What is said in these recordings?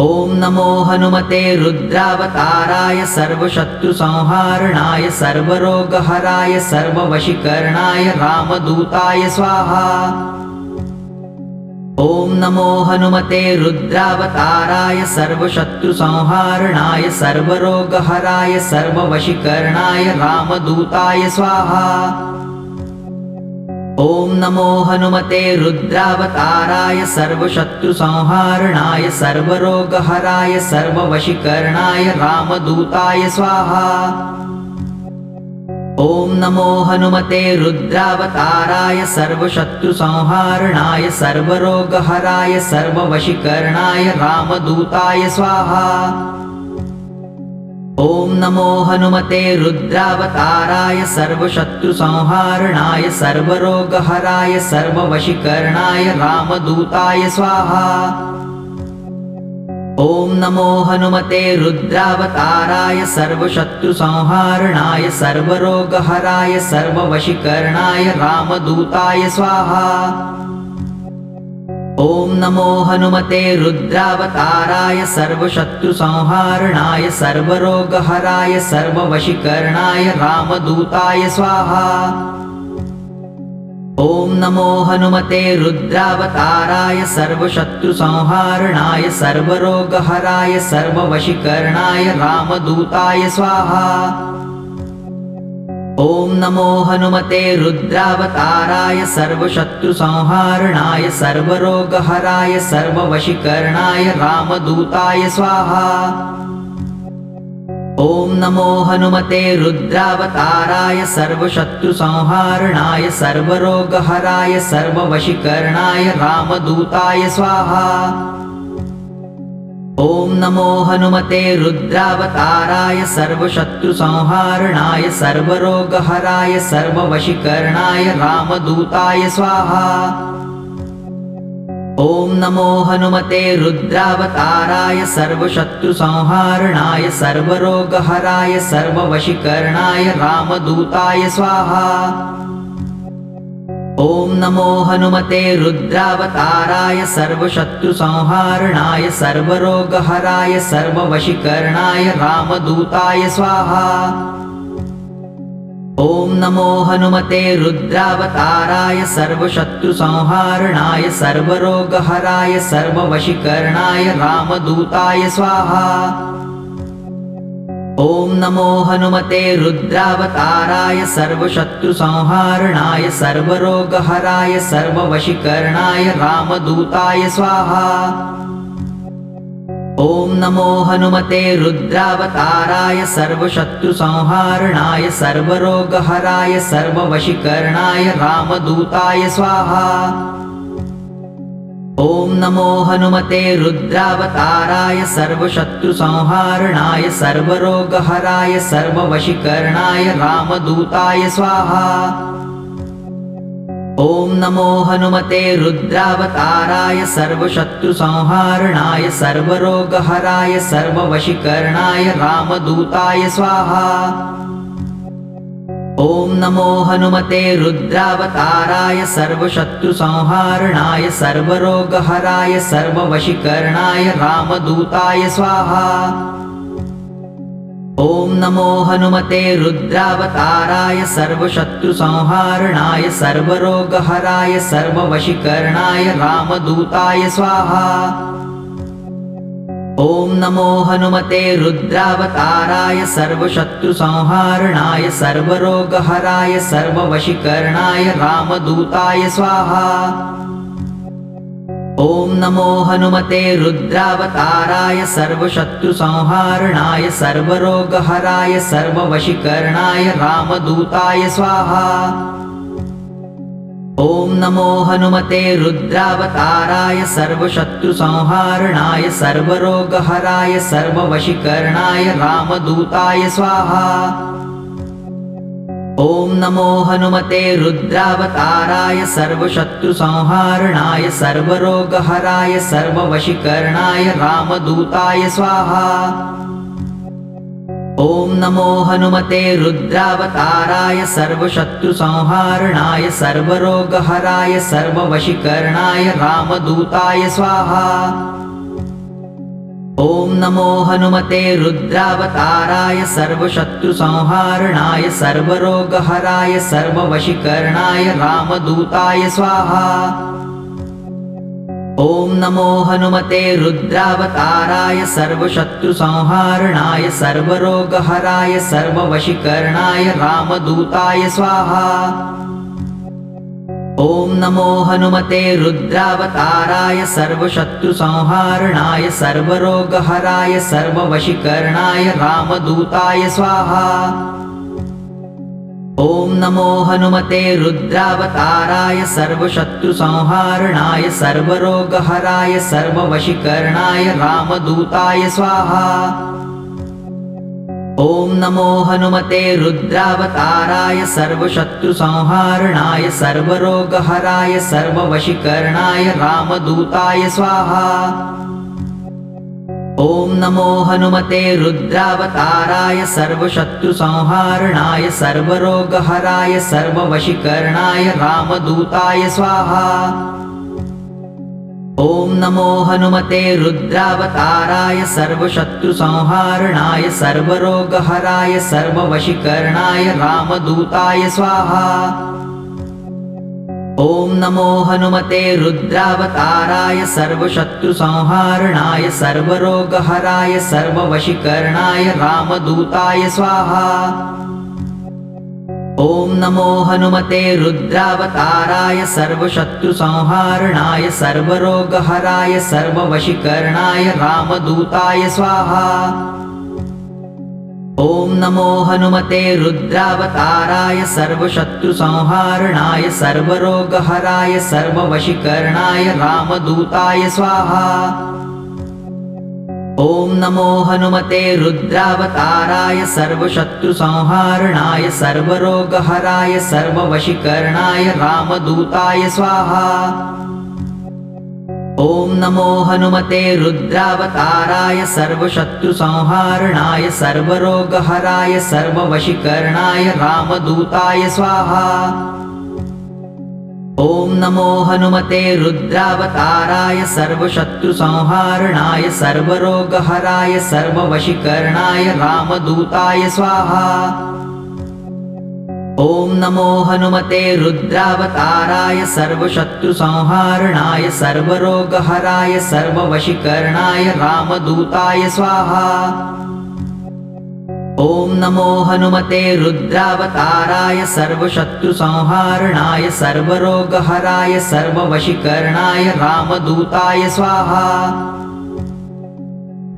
ॐ नमो हनुमते रुद्रावताराय सर्वशत्रुसंहारणाय सर्वरोगहराय सर्ववशीकरणाय रामदूताय स्वाहा। ॐ नमो हनुमते रुद्रावताराय सर्वशत्रुसंहारणाय सर्वरोगहराय सर्ववशीकरणाय रामदूताय स्वाहा। ॐ नमो हनुमते रुद्रावताराय सर्वशत्रुसंहारणाय सर्वरोगहराय सर्ववशीकरणाय रामदूताय स्वाहा। ॐ नमो हनुमते रुद्रावताराय सर्वशत्रुसंहारणाय सर्वरोगहराय सर्ववशीकरणाय रामदूताय स्वाहा। ॐ नमो हनुमते रुद्रावताराय सर्वशत्रुसंहारणाय सर्वरोगहराय सर्ववशीकरणाय रामदूताय स्वाहा। ॐ नमो हनुमते रुद्रावताराय सर्वशत्रुसंहारणाय सर्वरोगहराय सर्ववशीकरणाय रामदूताय स्वाहा। ॐ नमो हनुमते रुद्रावताराय सर्वशत्रुसंहारणाय सर्वरोगहराय सर्ववशीकरणाय रामदूताय स्वाहा। ॐ नमो हनुमते रुद्रावताराय सर्वशत्रुसंहारणाय सर्वरोगहराय सर्ववशीकरणाय रामदूताय स्वाहा। ॐ नमो हनुमते रुद्रावताराय सर्वशत्रुसंहारणाय सर्वरोगहराय सर्ववशीकरणाय रामदूताय स्वाहा। ॐ नमो हनुमते रुद्रावताराय सर्वशत्रुसंहारणाय सर्वरोगहराय सर्ववशीकरणाय रामदूताय स्वाहा। ॐ नमो हनुमते रुद्रावताराय सर्वशत्रुसंहारणाय सर्वरोगहराय सर्ववशीकरणाय रामदूताय स्वाहा। ॐ नमो हनुमते रुद्रावताराय सर्वशत्रुसंहारणाय सर्वरोगहराय सर्ववशीकरणाय रामदूताय स्वाहा। ॐ नमो हनुमते रुद्रावताराय सर्वशत्रुसंहारणाय सर्वरोगहराय सर्ववशीकरणाय रामदूताय स्वाहा। ॐ नमो हनुमते रुद्रावताराय सर्वशत्रुसंहारणाय सर्वरोगहराय सर्ववशीकरणाय रामदूताय स्वाहा। ॐ नमो हनुमते रुद्रावताराय सर्वशत्रुसंहारणाय सर्वरोगहराय सर्ववशीकरणाय रामदूताय स्वाहा। ॐ नमो हनुमते रुद्रावताराय सर्वशत्रुसंहारणाय सर्वरोगहराय सर्ववशीकरणाय रामदूताय स्वाहा। ॐ नमो हनुमते रुद्रावताराय सर्वशत्रुसंहारणाय सर्वरोगहराय सर्ववशीकरणाय रामदूताय स्वाहा। ॐ नमो हनुमते रुद्रावताराय सर्वशत्रुसंहारणाय सर्वरोगहराय सर्ववशीकरणाय रामदूताय स्वाहा। ॐ नमो हनुमते रुद्रावताराय सर्वशत्रुसंहारणाय सर्वरोगहराय सर्ववशीकरणाय रामदूताय स्वाहा। ॐ नमो हनुमते रुद्रावताराय सर्वशत्रुसंहारणाय सर्वरोगहराय सर्ववशीकरणाय रामदूताय स्वाहा। ॐ नमो हनुमते रुद्रावताराय सर्वशत्रुसंहारणाय सर्वरोगहराय सर्ववशीकरणाय रामदूताय स्वाहा। ॐ नमो हनुमते रुद्रावताराय सर्वशत्रुसंहारणाय सर्वरोगहराय सर्ववशीकरणाय रामदूताय स्वाहा। ॐ नमो हनुमते रुद्रावताराय सर्वशत्रुसंहारणाय सर्वरोगहराय सर्ववशीकरणाय रामदूताय स्वाहा। ॐ नमो हनुमते रुद्रावताराय सर्वशत्रुसंहारणाय सर्वरोगहराय सर्ववशीकरणाय रामदूताय स्वाहा। ॐ नमो हनुमते रुद्रावताराय सर्वशत्रुसंहारणाय सर्वरोगहराय सर्ववशीकरणाय रामदूताय स्वाहा। नमो हनुमते रुद्रावताराय सर्वशत्रुसंहारणाय सर्वरोगहराय सर्ववशीकरणाय रामदूताय स्वाहा। ॐ नमो हनुमते रुद्रावताराय सर्वशत्रुसंहारणाय सर्वरोगहराय सर्ववशीकरणाय रामदूताय स्वाहा। ॐ नमो हनुमते रुद्रावताराय सर्वशत्रुसंहारणाय सर्वरोगहराय सर्ववशीकरणाय रामदूताय स्वाहा। ॐ नमो हनुमते रुद्रावताराय सर्वशत्रुसंहारणाय सर्वरोगहराय सर्ववशीकरणाय रामदूताय स्वाहा। ॐ नमो हनुमते रुद्रावताराय सर्वशत्रुसंहारणाय सर्वरोगहराय सर्ववशीकरणाय रामदूताय स्वाहा। ॐ नमो हनुमते रुद्रावताराय सर्वशत्रुसंहारणाय सर्वरोगहराय सर्ववशीकरणाय रामदूताय स्वाहा। ॐ नमो हनुमते रुद्रावताराय सर्वशत्रुसंहारणाय सर्वरोगहराय सर्ववशीकरणाय रामदूताय स्वाहा। ॐ नमो हनुमते रुद्रावताराय सर्वशत्रुसंहारणाय सर्वरोगहराय सर्ववशीकरणाय रामदूताय स्वाहा। ॐ नमो हनुमते रुद्रावताराय सर्वशत्रुसंहारणाय सर्वरोगहराय सर्ववशीकरणाय रामदूताय स्वाहा। ॐ नमो हनुमते रुद्रावताराय सर्वशत्रुसंहारणाय सर्वरोगहराय सर्ववशीकरणाय रामदूताय स्वाहा। ॐ नमो हनुमते रुद्रावताराय सर्वशत्रुसंहारणाय सर्वरोगहराय सर्ववशीकरणाय रामदूताय स्वाहा। ॐ नमो हनुमते रुद्रावताराय सर्वशत्रुसंहारणाय सर्वरोगहराय सर्ववशीकरणाय रामदूताय स्वाहा। ॐ नमो हनुमते रुद्रावताराय सर्वशत्रुसंहारणाय सर्वरोगहराय सर्ववशीकरणाय रामदूताय स्वाहा। ॐ नमो हनुमते रुद्रावताराय सर्वशत्रुसंहारणाय सर्वरोगहराय सर्ववशीकरणाय रामदूताय स्वाहा। ॐ नमो हनुमते रुद्रावताराय सर्वशत्रुसंहारणाय सर्वरोगहराय सर्ववशीकरणाय रामदूताय स्वाहा।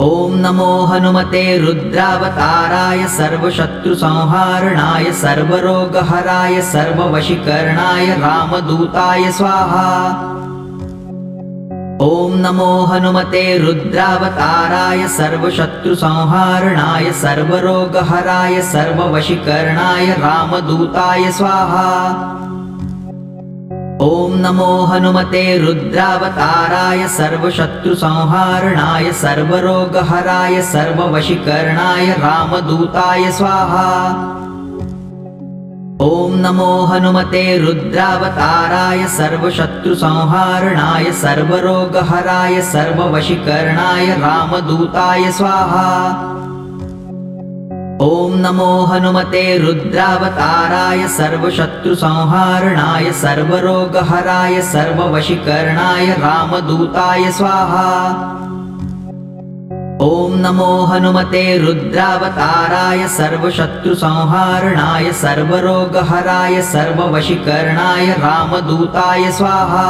ॐ नमो हनुमते रुद्रावताराय सर्वशत्रुसंहारणाय सर्वरोगहराय सर्ववशीकरणाय रामदूताय स्वाहा। ॐ नमो हनुमते रुद्रावताराय सर्वशत्रुसंहारणाय सर्वरोगहराय सर्ववशीकरणाय रामदूताय स्वाहा। ॐ नमो हनुमते रुद्रावताराय सर्वशत्रुसंहारणाय सर्वरोगहराय सर्ववशीकरणाय रामदूताय स्वाहा। ॐ नमो हनुमते रुद्रावताराय सर्वशत्रुसंहारणाय सर्वरोगहराय सर्ववशीकरणाय रामदूताय स्वाहा। ॐ नमो हनुमते रुद्रावताराय सर्वशत्रुसंहारणाय सर्वरोगहराय सर्ववशीकरणाय रामदूताय स्वाहा। ॐ नमो हनुमते रुद्रावताराय सर्वशत्रुसंहारणाय सर्वरोगहराय सर्ववशीकरणाय रामदूताय स्वाहा।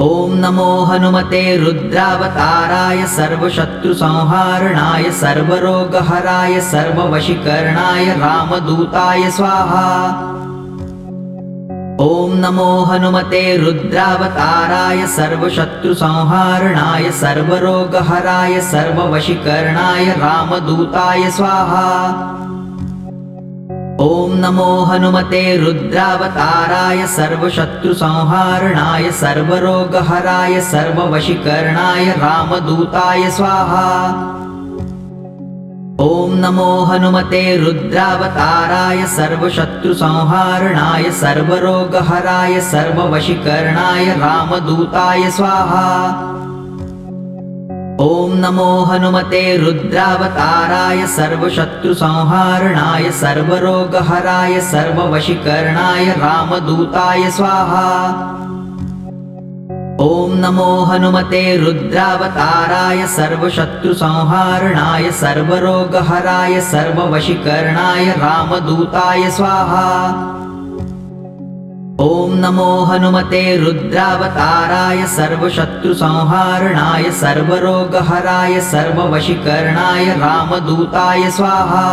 ॐ नमो हनुमते रुद्रावताराय सर्वशत्रुसंहारणाय सर्वरोगहराय सर्ववशीकरणाय रामदूताय स्वाहा। ॐ नमो हनुमते रुद्रावताराय सर्वशत्रुसंहारणाय सर्वरोगहराय सर्ववशीकरणाय रामदूताय स्वाहा। ॐ नमो हनुमते रुद्रावताराय सर्वशत्रुसंहारणाय सर्वरोगहराय सर्ववशीकरणाय रामदूताय स्वाहा। ॐ नमो हनुमते रुद्रावताराय सर्वशत्रुसंहारणाय सर्वरोगहराय सर्ववशीकरणाय रामदूताय स्वाहा। ॐ नमो हनुमते रुद्रावताराय सर्वशत्रुसंहारणाय सर्वरोगहराय सर्ववशीकरणाय रामदूताय स्वाहा। ॐ नमो हनुमते रुद्रावताराय सर्वशत्रुसंहारणाय सर्वरोगहराय सर्ववशीकरणाय रामदूताय स्वाहा। ॐ नमो हनुमते रुद्रावताराय सर्वशत्रुसंहारणाय सर्वरोगहराय सर्ववशीकरणाय रामदूताय स्वाहा।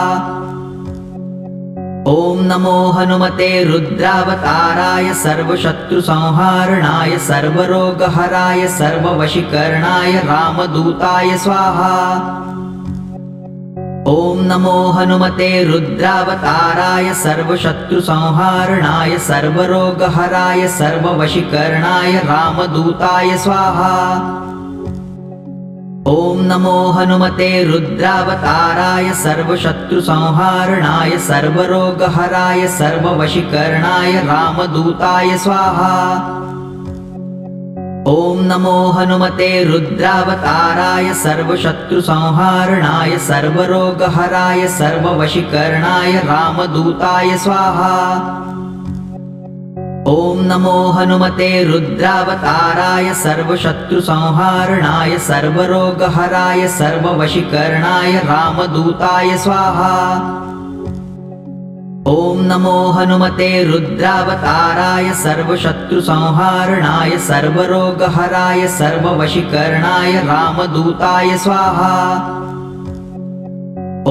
ॐ नमो हनुमते रुद्रावताराय सर्वशत्रुसंहारणाय सर्वरोगहराय सर्ववशीकरणाय रामदूताय स्वाहा। ॐ नमो हनुमते रुद्रावताराय सर्वशत्रुसंहारणाय सर्वरोगहराय सर्ववशीकरणाय रामदूताय स्वाहा। ॐ नमो हनुमते रुद्रावताराय सर्वशत्रुसंहारणाय सर्वरोगहराय सर्ववशीकरणाय रामदूताय स्वाहा। ॐ नमो हनुमते रुद्रावताराय सर्वशत्रुसंहारणाय सर्वरोगहराय सर्ववशीकरणाय रामदूताय स्वाहा। ॐ नमो हनुमते रुद्रावताराय सर्वशत्रुसंहारणाय सर्वरोगहराय सर्ववशीकरणाय रामदूताय स्वाहा। ॐ नमो हनुमते रुद्रावताराय सर्वशत्रुसंहारणाय सर्वरोगहराय सर्ववशीकरणाय रामदूताय स्वाहा।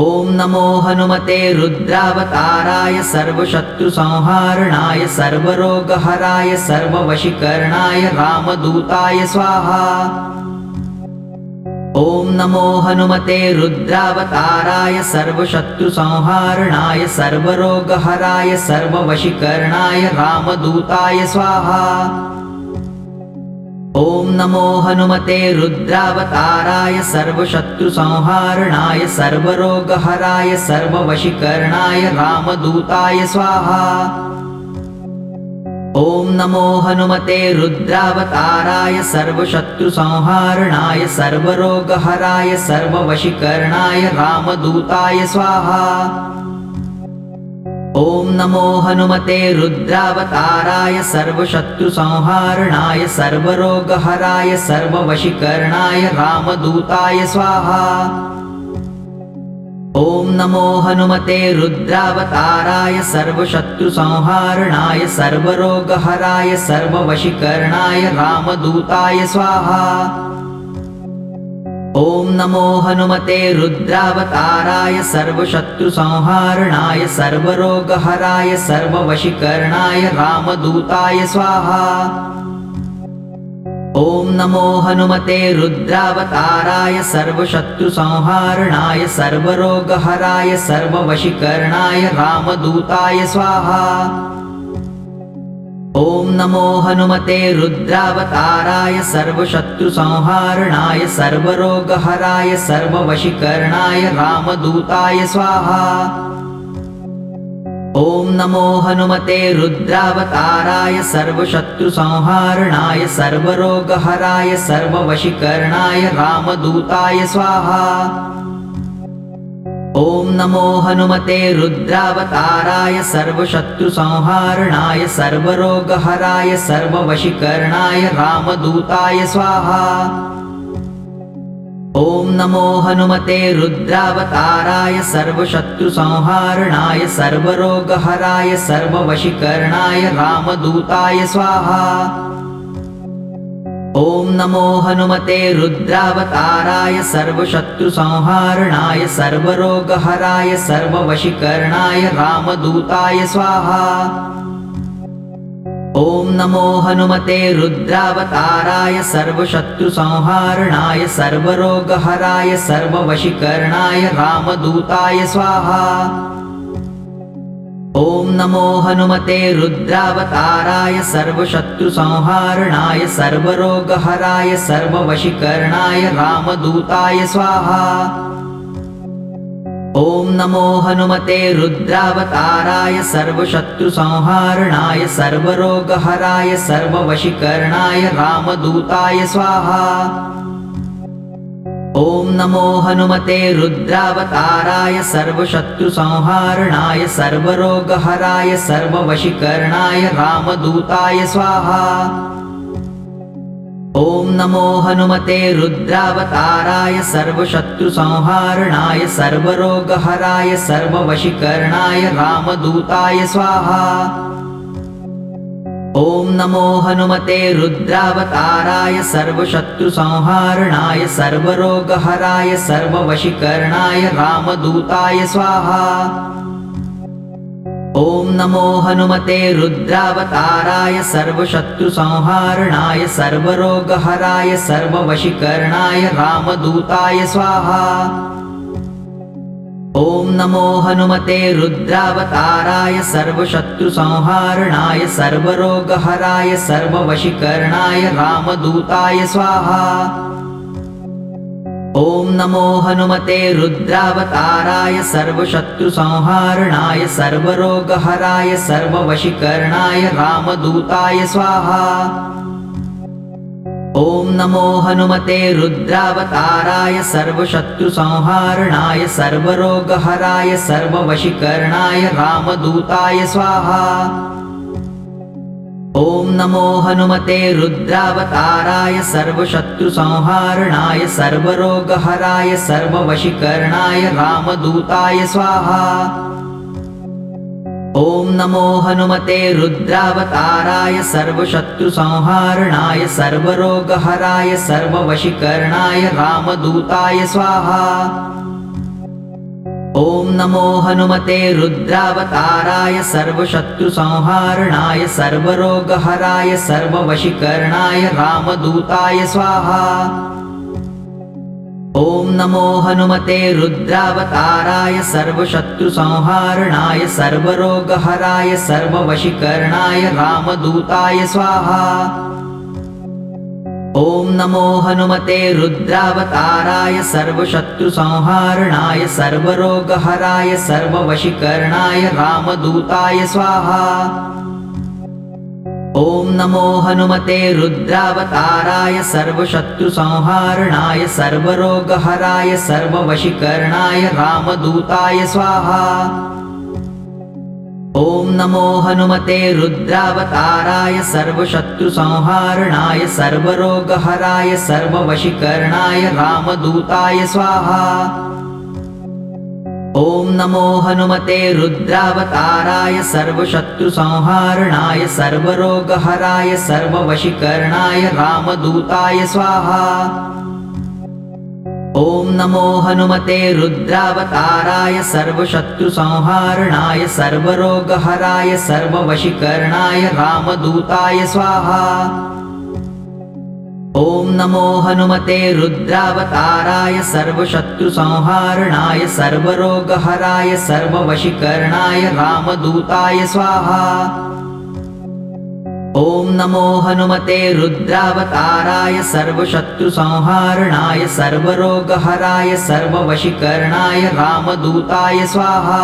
ॐ नमो हनुमते रुद्रावताराय सर्वशत्रुसंहारणाय सर्वरोगहराय सर्ववशीकरणाय रामदूताय स्वाहा। ॐ नमो हनुमते रुद्रावताराय सर्वशत्रुसंहारणाय सर्वरोगहराय सर्ववशीकरणाय रामदूताय स्वाहा। ॐ नमो हनुमते रुद्रावताराय सर्वशत्रुसंहारणाय सर्वरोगहराय सर्ववशीकरणाय रामदूताय स्वाहा। ॐ नमो हनुमते रुद्रावताराय सर्वशत्रुसंहारणाय सर्वरोगहराय सर्ववशीकरणाय रामदूताय स्वाहा। ॐ नमो हनुमते रुद्रावताराय सर्वशत्रुसंहारणाय सर्वरोगहराय सर्ववशीकरणाय रामदूताय स्वाहा। ॐ नमो हनुमते रुद्रावताराय सर्वशत्रुसंहारणाय सर्वरोगहराय सर्ववशीकरणाय रामदूताय स्वाहा। ॐ नमो हनुमते रुद्रावताराय सर्वशत्रुसंहारणाय सर्वरोगहराय सर्ववशीकरणाय रामदूताय स्वाहा। ॐ नमो हनुमते रुद्रावताराय सर्वशत्रुसंहारणाय सर्वरोगहराय सर्ववशीकरणाय रामदूताय स्वाहा। ॐ नमो हनुमते रुद्रावताराय सर्वशत्रुसंहारणाय सर्वरोगहराय सर्ववशीकरणाय रामदूताय स्वाहा। ॐ नमो हनुमते रुद्रावताराय सर्वशत्रुसंहारणाय सर्वरोगहराय सर्ववशीकरणाय रामदूताय स्वाहा। ॐ नमो हनुमते रुद्रावताराय सर्वशत्रुसंहारणाय सर्वरोगहराय सर्ववशीकरणाय रामदूताय स्वाहा। ॐ नमो हनुमते रुद्रावताराय सर्वशत्रुसंहारणाय सर्वरोगहराय सर्ववशीकरणाय रामदूताय स्वाहा। ॐ नमो हनुमते रुद्रावताराय सर्वशत्रुसंहारणाय सर्वरोगहराय सर्ववशीकरणाय रामदूताय स्वाहा। ॐ नमो हनुमते रुद्रावताराय सर्वशत्रुसंहारणाय सर्वरोगहराय सर्ववशीकरणाय रामदूताय स्वाहा। ॐ नमो हनुमते रुद्रावताराय सर्वशत्रुसंहारणाय सर्वरोगहराय सर्ववशीकरणाय रामदूताय स्वाहा। ॐ नमो हनुमते रुद्रावताराय सर्वशत्रुसंहारणाय सर्वरोगहराय सर्ववशीकरणाय रामदूताय स्वाहा। ॐ नमो हनुमते रुद्रावताराय सर्वशत्रुसंहारणाय सर्वरोगहराय सर्ववशीकरणाय रामदूताय स्वाहा। ॐ नमो हनुमते रुद्रावताराय सर्वशत्रुसंहारणाय सर्वरोगहराय सर्ववशीकरणाय रामदूताय स्वाहा। ॐ नमो हनुमते रुद्रावताराय सर्वशत्रुसंहारणाय सर्वरोगहराय सर्ववशीकरणाय रामदूताय स्वाहा। ॐ नमो हनुमते रुद्रावताराय सर्वशत्रुसंहारणाय सर्वरोगहराय सर्ववशीकरणाय रामदूताय स्वाहा। ॐ नमो हनुमते रुद्रावताराय सर्वशत्रुसंहारणाय सर्वरोगहराय सर्ववशीकरणाय रामदूताय स्वाहा। ॐ नमो हनुमते रुद्रावताराय सर्वशत्रुसंहारणाय सर्वरोगहराय सर्ववशीकरणाय रामदूताय स्वाहा। ॐ नमो हनुमते रुद्रावताराय सर्वशत्रुसंहारणाय सर्वरोगहराय सर्ववशीकरणाय रामदूताय स्वाहा। ॐ नमो हनुमते रुद्रावताराय सर्वशत्रुसंहारणाय सर्वरोगहराय सर्ववशीकरणाय रामदूताय स्वाहा। ॐ नमो हनुमते रुद्रावताराय सर्वशत्रुसंहारणाय सर्वरोगहराय सर्ववशीकरणाय रामदूताय स्वाहा। ॐ नमो हनुमते रुद्रावताराय सर्वशत्रुसंहारणाय सर्वरोगहराय सर्ववशीकरणाय रामदूताय स्वाहा। ॐ नमो हनुमते रुद्रावताराय सर्वशत्रुसंहारणाय सर्वरोगहराय सर्ववशीकरणाय रामदूताय स्वाहा। ॐ नमो हनुमते रुद्रावताराय सर्वशत्रुसंहारणाय सर्वरोगहराय सर्ववशीकरणाय रामदूताय स्वाहा। ॐ नमो हनुमते रुद्रावताराय सर्वशत्रुसंहारणाय सर्वरोगहराय सर्ववशीकरणाय रामदूताय स्वाहा। ॐ नमो हनुमते रुद्रावताराय सर्वशत्रुसंहारणाय सर्वरोगहराय सर्ववशीकरणाय रामदूताय स्वाहा। ॐ नमो हनुमते रुद्रावताराय सर्वशत्रुसंहारणाय सर्वरोगहराय सर्ववशीकरणाय रामदूताय स्वाहा। ॐ नमो हनुमते रुद्रावताराय सर्वशत्रुसंहारणाय सर्वरोगहराय सर्ववशीकरणाय रामदूताय स्वाहा। ॐ नमो हनुमते रुद्रावताराय सर्वशत्रुसंहारणाय सर्वरोगहराय सर्ववशीकरणाय रामदूताय स्वाहा। ॐ नमो हनुमते रुद्रावताराय सर्वशत्रुसंहारणाय सर्वरोगहराय सर्ववशीकरणाय रामदूताय स्वाहा।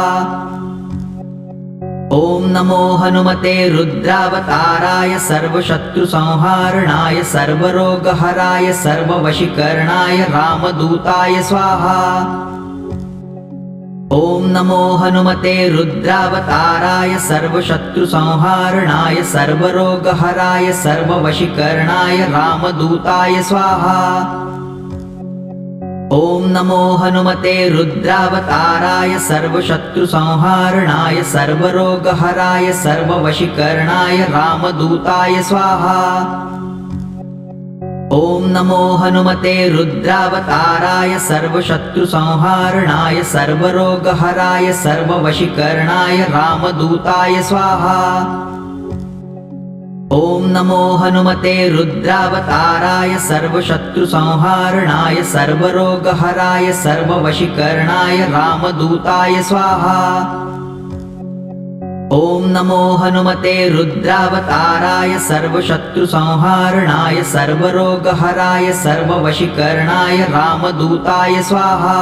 ॐ नमो हनुमते रुद्रावताराय सर्वशत्रुसंहारणाय सर्वरोगहराय सर्ववशीकरणाय रामदूताय स्वाहा। ॐ नमो हनुमते रुद्रावताराय सर्वशत्रुसंहारणाय सर्वरोगहराय सर्ववशीकरणाय रामदूताय स्वाहा। ॐ नमो हनुमते रुद्रावताराय सर्वशत्रुसंहारणाय सर्वरोगहराय सर्ववशीकरणाय रामदूताय स्वाहा। ॐ नमो हनुमते रुद्रावताराय सर्वशत्रुसंहारणाय सर्वरोगहराय सर्ववशीकरणाय रामदूताय स्वाहा। ॐ नमो हनुमते रुद्रावताराय सर्वशत्रुसंहारणाय सर्वरोगहराय सर्ववशीकरणाय रामदूताय स्वाहा। ॐ नमो हनुमते रुद्रावताराय सर्वशत्रुसंहारणाय सर्वरोगहराय सर्ववशीकरणाय रामदूताय स्वाहा।